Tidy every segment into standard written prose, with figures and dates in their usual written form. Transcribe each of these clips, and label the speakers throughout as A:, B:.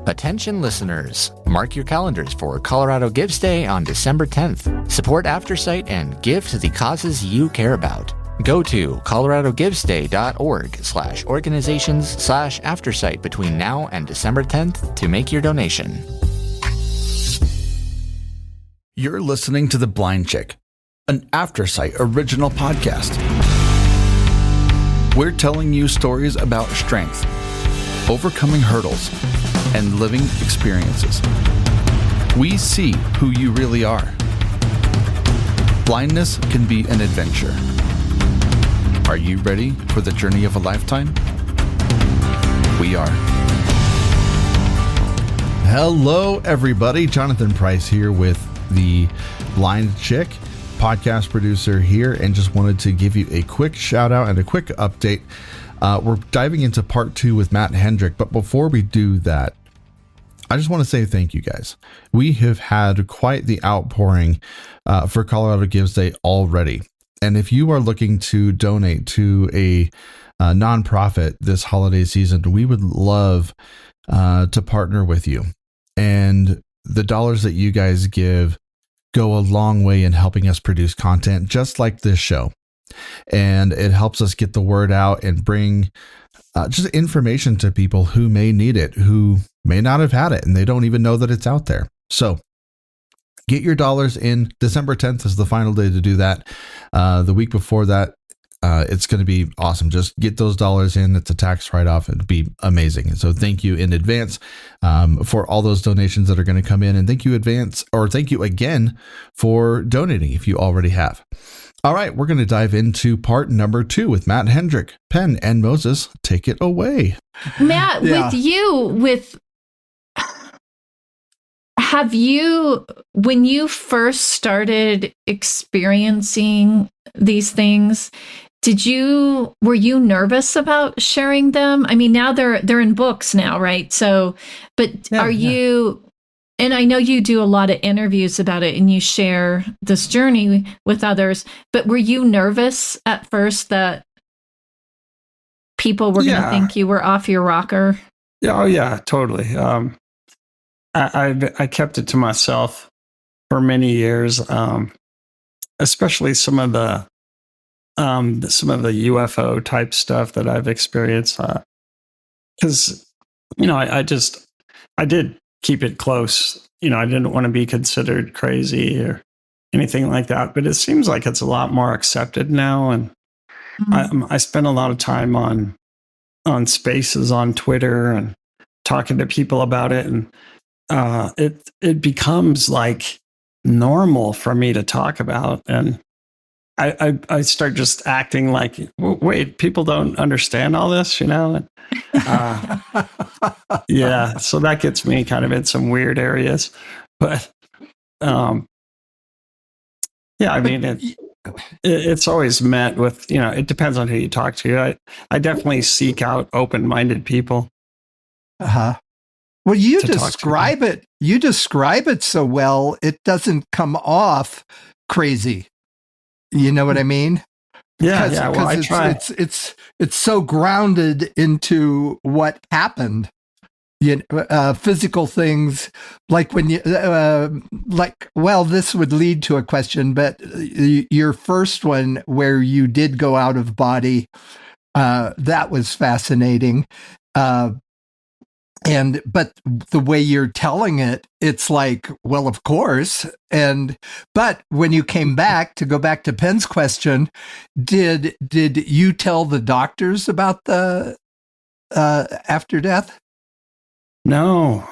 A: Attention listeners, mark your calendars for Colorado Gives Day on December 10th. Support Aftersight and give to the causes you care about. Go to coloradogivesday.org/organizations/Aftersight between now and December 10th to make your donation.
B: You're listening to The Blind Chick, an Aftersight original podcast. We're telling you stories about strength, overcoming hurdles, and living experiences. We see who you really are. Blindness can be an adventure. Are you ready for the journey of a lifetime? We are. Hello, everybody. Jonathan Price here with The Blind Chick, podcast producer here, and just wanted to give you a quick shout out and a quick update. We're diving into part 2 with Matt Hendrick, but before we do that, I just want to say thank you guys. We have had quite the outpouring for Colorado Gives Day already. And if you are looking to donate to a nonprofit this holiday season, we would love to partner with you. And the dollars that you guys give go a long way in helping us produce content just like this show. And it helps us get the word out and bring just information to people who may need it, who may not have had it, and they don't even know that it's out there. So get your dollars in. December 10th is the final day to do that. The week before that, it's going to be awesome. Just get those dollars in. It's a tax write-off. It'd be amazing. And so thank you in advance for all those donations that are going to come in. And thank you again for donating if you already have. All right, we're going to dive into part number 2 with Matt Hendrick. Penn and Moses, take it away.
C: Matt, have you, when you first started experiencing these things, were you nervous about sharing them? I mean, now they're in books now, right? So, but are you, and I know you do a lot of interviews about it and you share this journey with others, but were you nervous at first that people were going to think you were off your rocker?
D: Oh yeah, totally. I kept it to myself for many years, especially some of the UFO type stuff that I've experienced. Because I did keep it close. I didn't want to be considered crazy or anything like that. But it seems like it's a lot more accepted now, and I spend a lot of time on Spaces on Twitter and talking to people about it, and it becomes like normal for me to talk about, and I start just acting like, wait, people don't understand all this, yeah, so that gets me kind of in some weird areas, but yeah, I mean, it's always met with, it depends on who you talk to. I definitely seek out open-minded people.
E: Well, you describe it. You describe it so well, it doesn't come off crazy. You know what I mean?
D: Yeah. Well, I try.
E: It's so grounded into what happened. Physical things, like when you this would lead to a question, but your first one where you did go out of body, that was fascinating. But the way you're telling it, it's like, well, of course. But when you came back, to go back to Penn's question, did you tell the doctors about the after death?
D: No,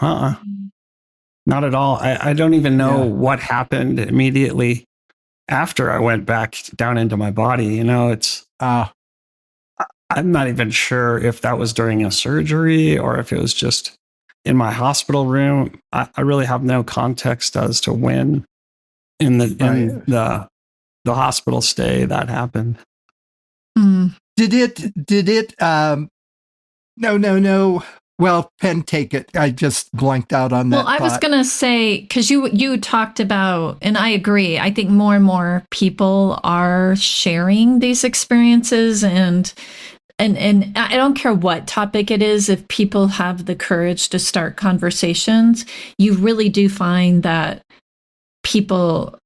D: not at all. I don't even know what happened immediately after I went back down into my body. It's I'm not even sure if that was during a surgery or if it was just in my hospital room. I really have no context as to when in the hospital stay that happened.
E: Did it? No. Well, Penn, take it. I just blanked out on that.
C: Well, I was going to say, because you talked about, and I agree, I think more and more people are sharing these experiences, and and I don't care what topic it is, if people have the courage to start conversations, you really do find that people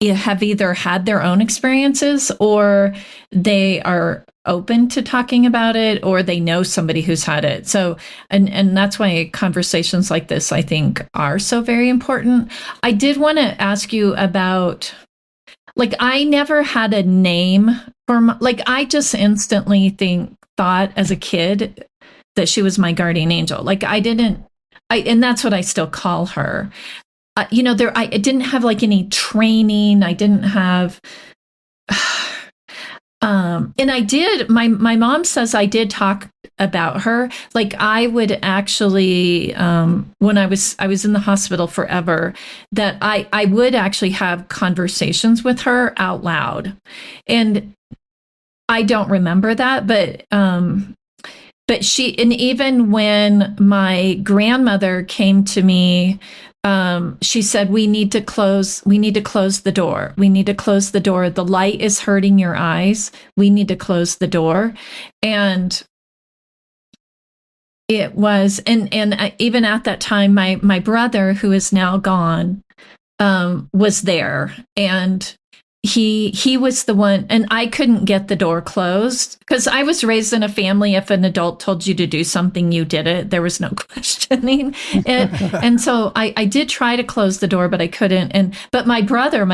C: have either had their own experiences, or they are open to talking about it, or they know somebody who's had it. So, and that's why conversations like this, I think, are so very important. I did want to ask you about, like, I never had a name for like, I just instantly thought as a kid that she was my guardian angel. Like, and that's what I still call her. I didn't have like any training. I didn't have, and I did, my mom says I did talk about her. Like, I would actually, when I was in the hospital forever, that I would actually have conversations with her out loud. And I don't remember that, but and even when my grandmother came to me, she said, we need to close the door. We need to close the door. The light is hurting your eyes. We need to close the door. And it was, and even at that time, my brother, who is now gone, was there, and he was the one, and I couldn't get the door closed because I was raised in a family. If an adult told you to do something, you did it. There was no questioning it. And so I did try to close the door, but I couldn't. But my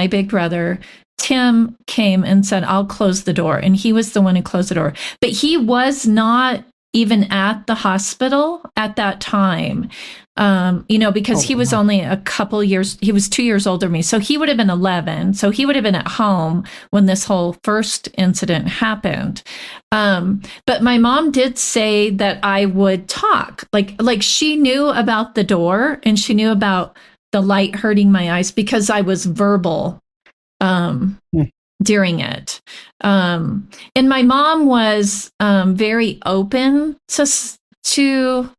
C: big brother, Tim, came and said, I'll close the door. And he was the one who closed the door. But he was not even at the hospital at that time. Because he was only a couple years, he was 2 years older than me. So he would have been 11. So he would have been at home when this whole first incident happened. But my mom did say that I would talk, like she knew about the door, and she knew about the light hurting my eyes because I was verbal, during it. And my mom was, very open to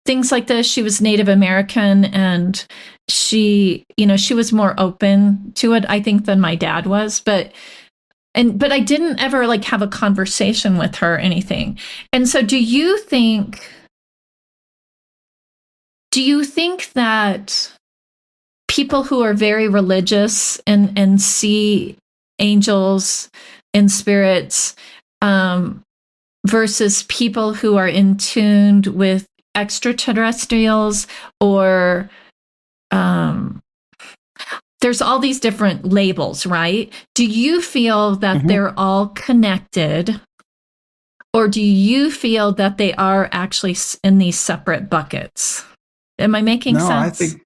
C: things like this. She was Native American, and she was more open to it, I think, than my dad was. But I didn't ever like have a conversation with her or anything. And so do you think that people who are very religious and see angels and spirits, versus people who are in tune with extraterrestrials, or there's all these different labels, right? Do you feel that they're all connected, or do you feel that they are actually in these separate buckets? Am I making sense?
D: I think,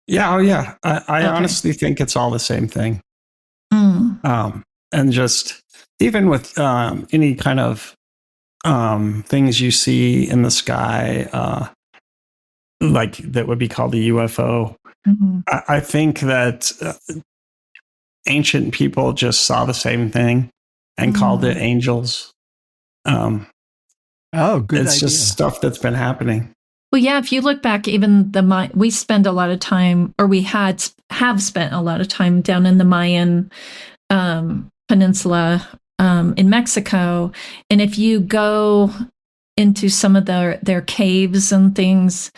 D: yeah. I honestly think it's all the same thing. And just even with any kind of things you see in the sky, like that would be called a UFO. I think that ancient people just saw the same thing and called it angels.
E: Good
D: It's
E: idea.
D: just stuff that's been happening.
C: Well, yeah, if you look back, even we spend a lot of time, or we have spent a lot of time down in the Mayan peninsula in Mexico. And if you go into some of their caves and things,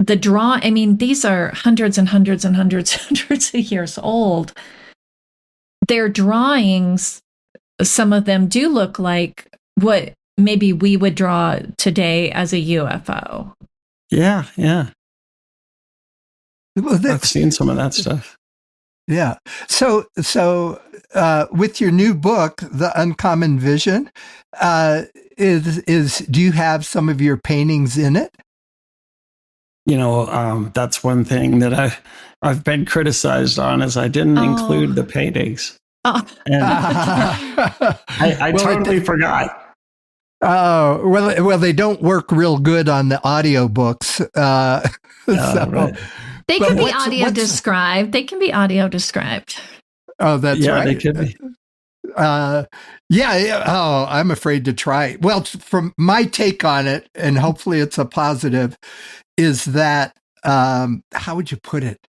C: these are hundreds and hundreds and hundreds of years old. Their drawings, some of them do look like what maybe we would draw today as a UFO.
D: Yeah.
E: Well,
D: I've seen some of that stuff.
E: Yeah. So with your new book, The Uncommon Vision, do you have some of your paintings in it?
D: That's one thing that I've been criticized on, is I didn't include the paintings. And I totally forgot.
E: Oh, well, they don't work real good on the audio books.
D: Right.
C: They can be audio described. They can be audio described.
E: Oh, that's right.
D: They could be.
E: Yeah. Oh, I'm afraid to try. Well, from my take on it, and hopefully it's a positive, is that, how would you put it?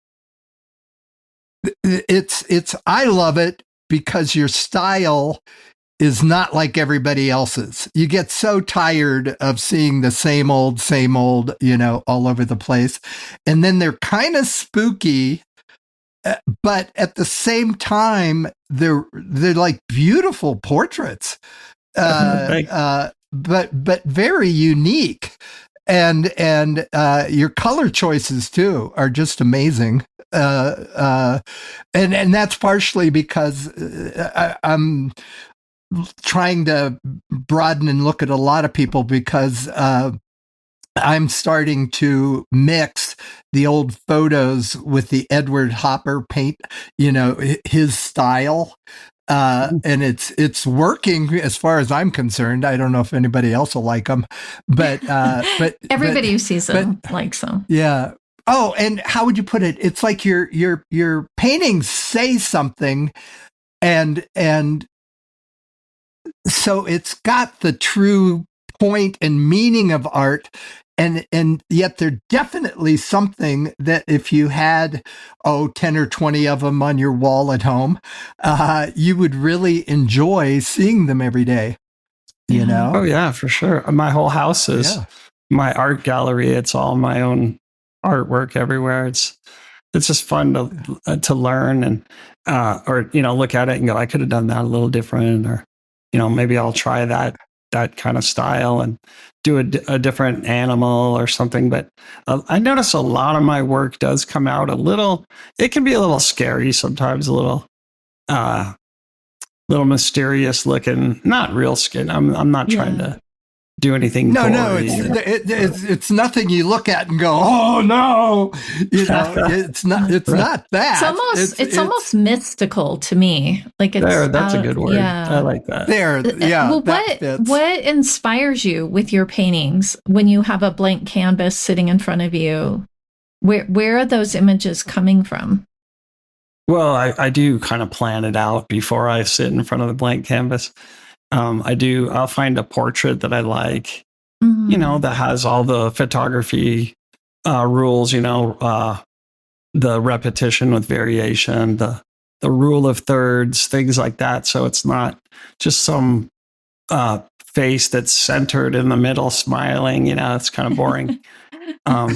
E: I love it because your style is not like everybody else's. You get so tired of seeing the same old, all over the place. And then they're kind of spooky, but at the same time, they're like beautiful portraits, but very unique. And your color choices too are just amazing. And that's partially because I'm trying to broaden and look at a lot of people, because I'm starting to mix the old photos with the Edward Hopper paint, his style. And it's working as far as I'm concerned. I don't know if anybody else will like them, but
C: everybody who sees them likes them.
E: Yeah. Oh, and how would you put it? It's like your paintings say something, and so it's got the true point and meaning of art. And yet they're definitely something that if you had, 10 or 20 of them on your wall at home, you would really enjoy seeing them every day,
D: Oh, yeah, for sure. My whole house is my art gallery. It's all my own artwork everywhere. It's just fun to learn and, or, look at it and go, I could have done that a little different, or, maybe I'll try that kind of style and do a different animal or something. But I notice a lot of my work does come out it can be a little scary sometimes, a little mysterious looking, not real skin. I'm not trying to do anything.
E: No, it's nothing you look at and go, oh no, it's not that.
C: It's almost mystical to me. Like it's
D: that's a good word. Yeah. I like that.
C: Well, what inspires you with your paintings when you have a blank canvas sitting in front of you? Where are those images coming from?
D: Well, I do kind of plan it out before I sit in front of the blank canvas. I'll find a portrait that I like, that has all the photography rules, the repetition with variation, the rule of thirds, things like that. So it's not just some face that's centered in the middle smiling, it's kind of boring. But,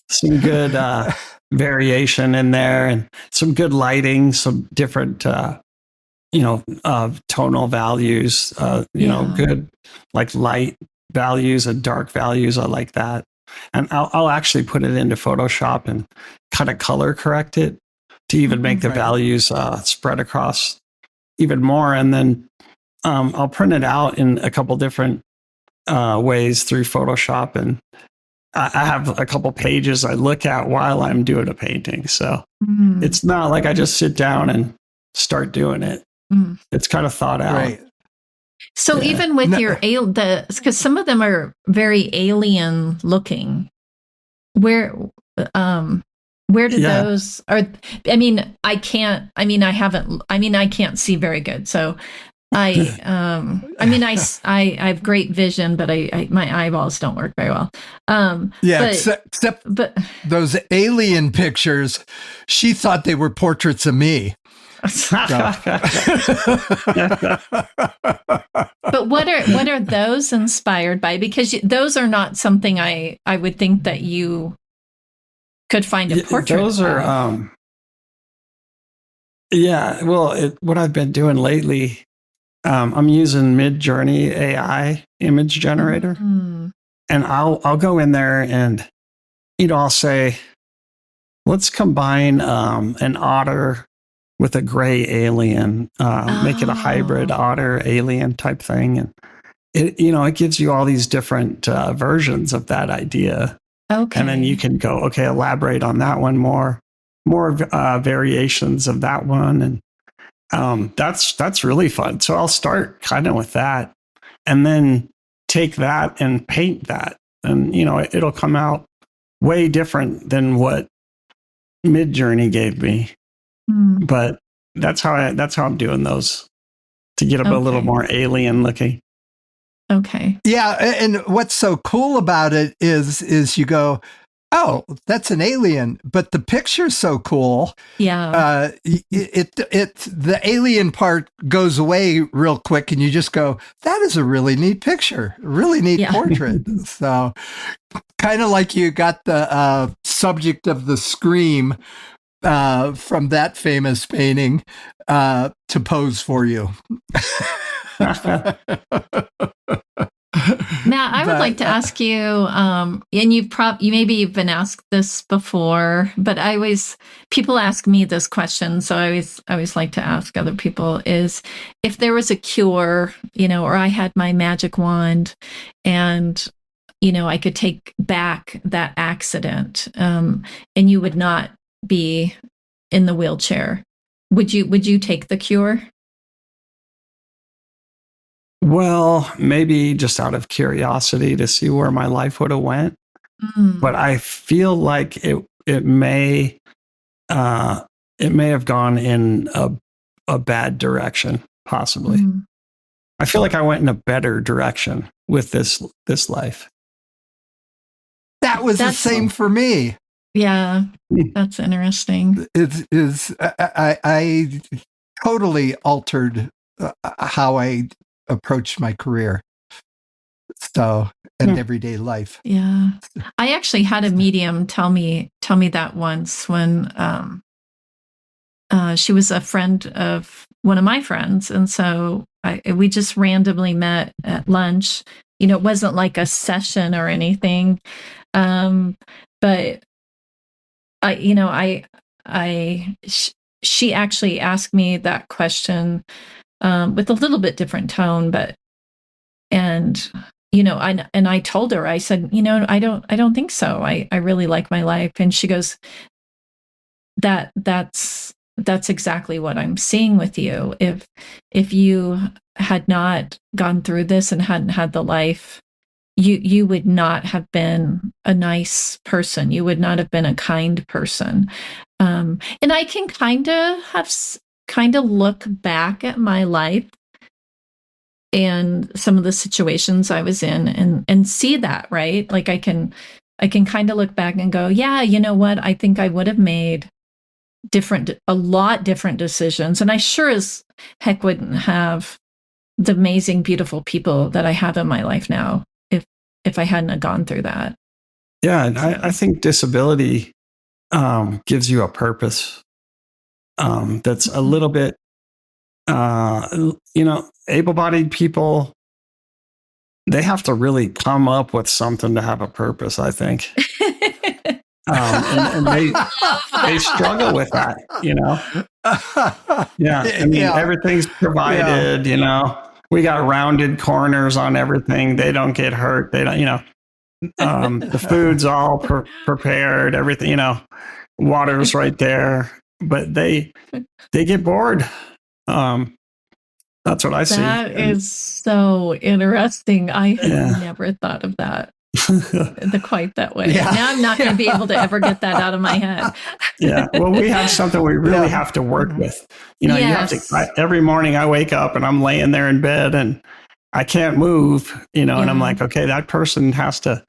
D: some good variation in there, and some good lighting, some different tonal values, good like light values and dark values. I like that. And I'll actually put it into Photoshop and kind of color correct it to even make the values spread across even more. And then I'll print it out in a couple different ways through Photoshop. And I have a couple pages I look at while I'm doing a painting. So it's not like I just sit down and start doing it. It's kind of thought out. Right.
C: So even with because some of them are very alien looking, where do those are? I can't see very good. So I have great vision, but my eyeballs don't work very well.
E: Except those alien pictures, she thought they were portraits of me.
C: But what are those inspired by? Because those are not something I would think that you could find a portrait.
D: Those are what I've been doing lately. I'm using Midjourney AI image generator, and I'll go in there and I'll say, let's combine an otter with a gray alien, make it a hybrid otter alien type thing. And it gives you all these different versions of that idea. Okay. And then you can go, elaborate on that one more variations of that one. And that's really fun. So I'll start kind of with that and then take that and paint that. And, it'll come out way different than what Midjourney gave me. But that's how I'm doing those to get them a little more alien looking.
C: Okay.
E: Yeah, and what's so cool about it is you go, oh, that's an alien, but the picture's so cool.
C: Yeah.
E: The alien part goes away real quick, and you just go, that is a really neat picture, really neat portrait. So kind of like you got the subject of the scream from that famous painting to pose for you.
C: Matt, I would like to ask you, and you maybe you've been asked this before, but people ask me this question, so I always like to ask other people: is if there was a cure, or I had my magic wand, and I could take back that accident, and you would not be in the wheelchair, would you take the cure?
D: Well, maybe just out of curiosity to see where my life would have went. But I feel like it may have gone in a bad direction, possibly. I feel like I went in a better direction with this life.
E: That was the same for me.
C: Yeah, that's interesting.
E: I totally altered how I approached my career, and everyday life.
C: Yeah, I actually had a medium tell me that once when she was a friend of one of my friends, and so we just randomly met at lunch. It wasn't like a session or anything, but she actually asked me that question with a little bit different tone, and I told her, I said, I don't think so. I really like my life. And she goes, that's exactly what I'm seeing with you. If you had not gone through this and hadn't had the life, you would not have been a nice person. You would not have been a kind person. And I can kind of look back at my life and some of the situations I was in and see that, right? Like I can kind of look back and go, yeah, you know what? I think I would have made a lot different decisions. And I sure as heck wouldn't have the amazing, beautiful people that I have in my life now if I hadn't gone through that.
D: Yeah. And I think disability gives you a purpose. That's a little bit, able-bodied people, they have to really come up with something to have a purpose, I think. And they struggle with that, Yeah. I mean, everything's provided, we got rounded corners on everything. They don't get hurt. They don't, the food's all prepared, everything, water's right there. But they get bored. That's what I see.
C: That is so interesting. I had never thought of that quite that way. Yeah. Now I'm not going to be able to ever get that out of my head.
D: Yeah. Well, we have something we really have to work with. You have to. Every morning I wake up and I'm laying there in bed and I can't move. And I'm like, okay, that person has to.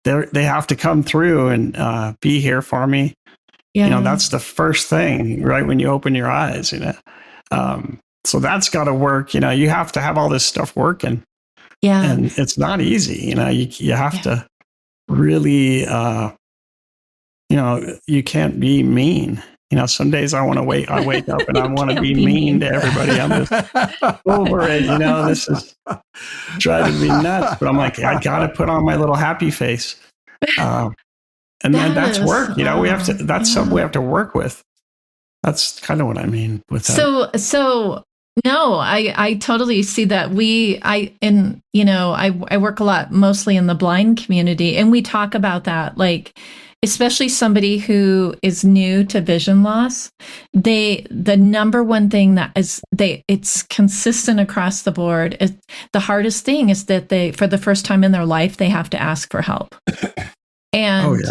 D: They have to come through and be here for me. Yeah. That's the first thing, right? When you open your eyes, so that's got to work. You have to have all this stuff working. Yeah. And it's not easy. You have to really, you can't be mean. Some days I wake up and I want to be mean to everybody. I'm just over it. This is driving me nuts, but I'm like, I got to put on my little happy face. And then that's work, that's something we have to work with. That's kind of what I mean with that.
C: So no, I totally see that. I work a lot, mostly in the blind community, and we talk about that, like, especially somebody who is new to vision loss. The number one thing that it's consistent across the board. The hardest thing is that for the first time in their life, they have to ask for help. And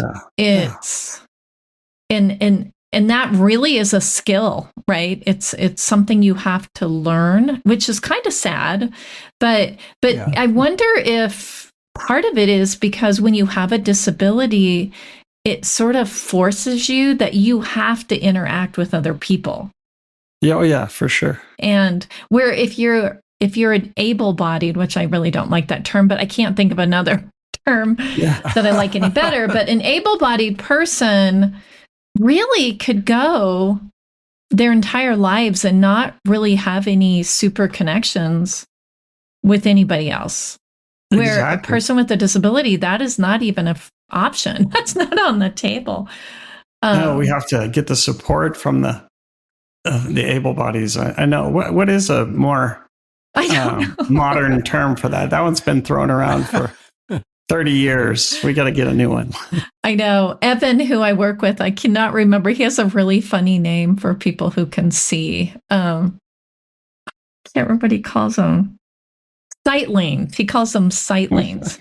C: and that really is a skill, right? It's something you have to learn, which is kind of sad, but I wonder if part of it is because when you have a disability, it sort of forces you that you have to interact with other people.
D: Yeah, oh yeah, for sure.
C: And where if you're an able-bodied, which I really don't like that term, but I can't think of another term that I like any better, but an able-bodied person really could go their entire lives and not really have any super connections with anybody else. Where a person with a disability, that is not even an option. That's not on the table.
D: No, we have to get the support from the able bodies. I know. What is a more modern term for that? That one's been thrown around for 30 years. We got to get a new one.
C: I know. Evan, who I work with, I cannot remember. He has a really funny name for people who can see. Can't remember what he calls them. Sightlings. He calls them sightlings,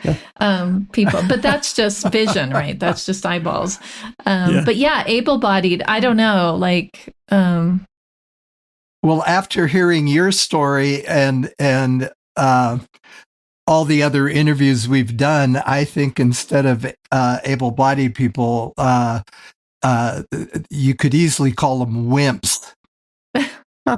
C: people. But that's just vision, right? That's just eyeballs. But yeah, able-bodied, I don't know. Like,
E: well, after hearing your story and all the other interviews we've done, I think instead of able-bodied people, you could easily call them wimps.
C: I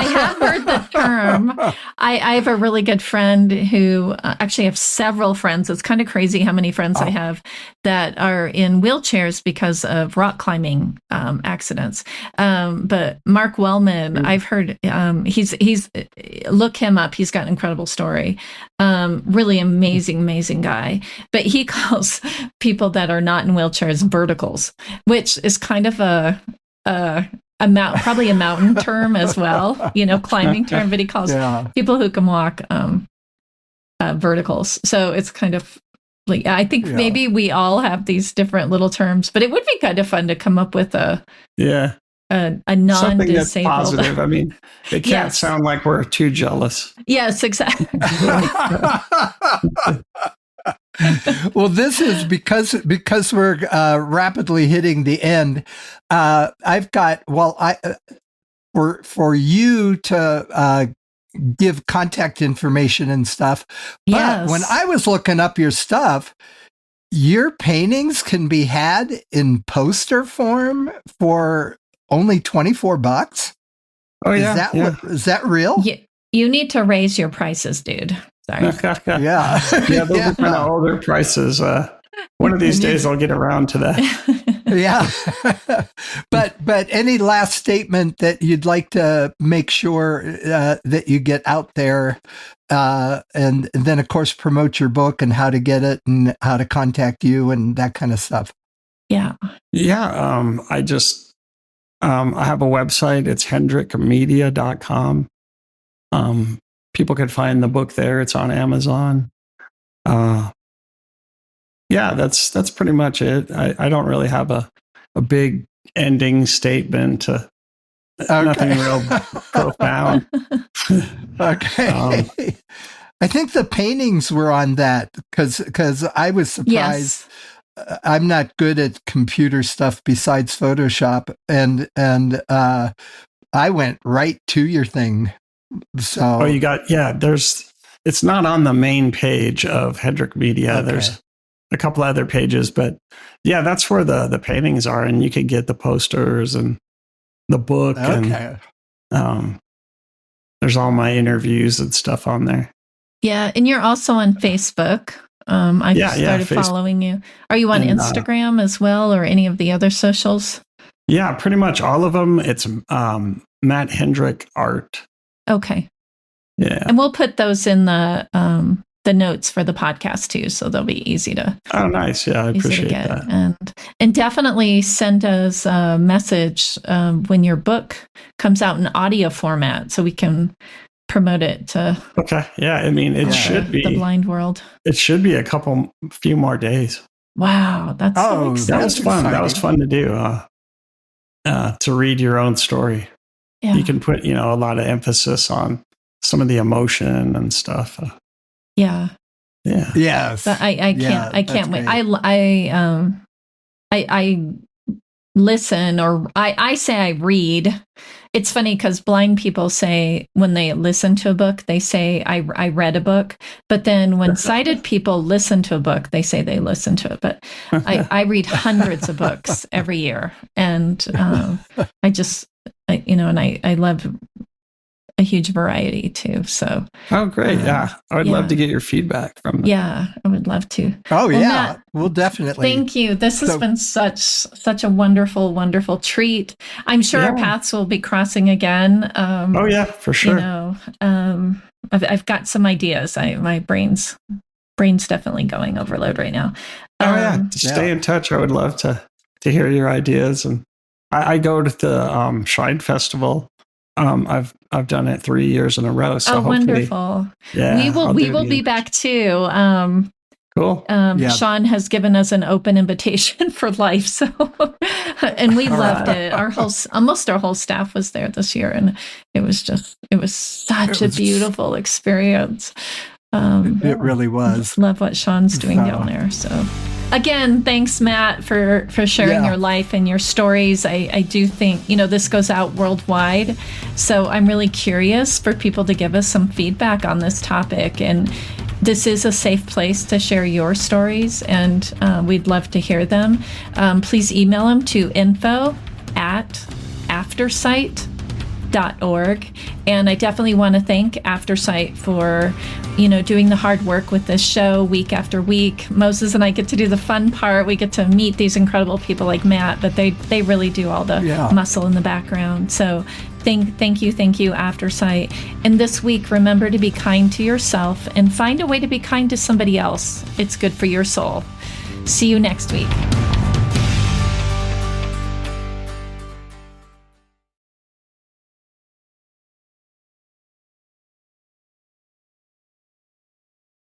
C: have heard the term. I have a really good friend who actually have several friends. It's kind of crazy how many friends I have that are in wheelchairs because of rock climbing accidents. But Mark Wellman, I've heard he's look him up. He's got an incredible story. Really amazing guy. But he calls people that are not in wheelchairs verticals, which is kind of probably a mountain term as well, climbing term, but he calls people who can walk verticals. So it's kind of like, I think maybe we all have these different little terms, but it would be kind of fun to come up with a non-disabled.
D: Something that's positive. I mean, it can't sound like we're too jealous.
C: Yes, exactly.
E: Well, this is because we're rapidly hitting the end. I've got for you to give contact information and stuff. But when I was looking up your stuff, your paintings can be had in poster form for only $24. Oh yeah, is that real?
C: You need to raise your prices, dude. Sorry.
D: Those are kind of older prices. One of these days I'll get around to
E: that. But any last statement that you'd like to make sure that you get out there, and then of course promote your book and how to get it and how to contact you and that kind of stuff.
C: Yeah.
D: I just I have a website. It's hendrickmedia.com. People can find the book there. It's on Amazon. That's pretty much it. I don't really have a big ending statement. Nothing real profound.
E: Okay. I think the paintings were on that because I was surprised. Yes. I'm not good at computer stuff besides Photoshop, and I went right to your thing. So
D: you got it's not on the main page of Hendrick Media. Okay. There's a couple other pages, but that's where the paintings are, and you can get the posters and the book. Okay. And there's all my interviews and stuff on there.
C: Yeah, and you're also on Facebook. I started following you. Are you on Instagram as well, or any of the other socials?
D: Yeah, pretty much all of them. It's Matt Hendrick Art.
C: Okay.
D: Yeah.
C: And we'll put those in the notes for the podcast too, so they'll be easy to.
D: Oh, nice. Yeah, I appreciate that.
C: And definitely send us a message when your book comes out in audio format, so we can promote it to.
D: Okay. Yeah. I mean, it should be
C: the blind world.
D: It should be a few more days.
C: Wow, that's so exciting.
D: That was fun. Exciting. That was fun to do. To read your own story. Yeah. You can put, a lot of emphasis on some of the emotion and stuff.
C: Yeah.
E: Yes.
C: But I can't wait. I listen, or I say I read, It's funny because blind people say when they listen to a book, they say, I read a book. But then when sighted people listen to a book, they say they listen to it. But I read hundreds of books every year. And I love a huge variety too. So.
D: Oh, great. Yeah. I would love to get your feedback from them.
C: Yeah, I would love to.
E: Oh,
C: well,
E: yeah.
C: Matt,
E: we'll definitely.
C: Thank you. This has been such a wonderful, wonderful treat. I'm sure our paths will be crossing again.
D: Oh, yeah, for sure.
C: I've got some ideas. My brain's definitely going overload right now.
D: Stay in touch. I would love to hear your ideas. And I go to the Shrine Festival. I've done it 3 years in a row. So
C: wonderful!
D: Yeah,
C: we will be back too.
D: Cool.
C: Sean has given us an open invitation for life. So, and we loved it. Almost our whole staff was there this year, and it was such a beautiful experience.
E: It really was.
C: Love what Sean's doing down there. So. Again, thanks, Matt, for sharing your life and your stories. I do think, this goes out worldwide. So I'm really curious for people to give us some feedback on this topic. And this is a safe place to share your stories, and we'd love to hear them. Please email them to info@aftersight.org. And I definitely want to thank Aftersight for, doing the hard work with this show week after week. Moses and I get to do the fun part. We get to meet these incredible people like Matt, but they really do all the muscle in the background. So thank you, Aftersight. And this week, remember to be kind to yourself and find a way to be kind to somebody else. It's good for your soul. See you next week.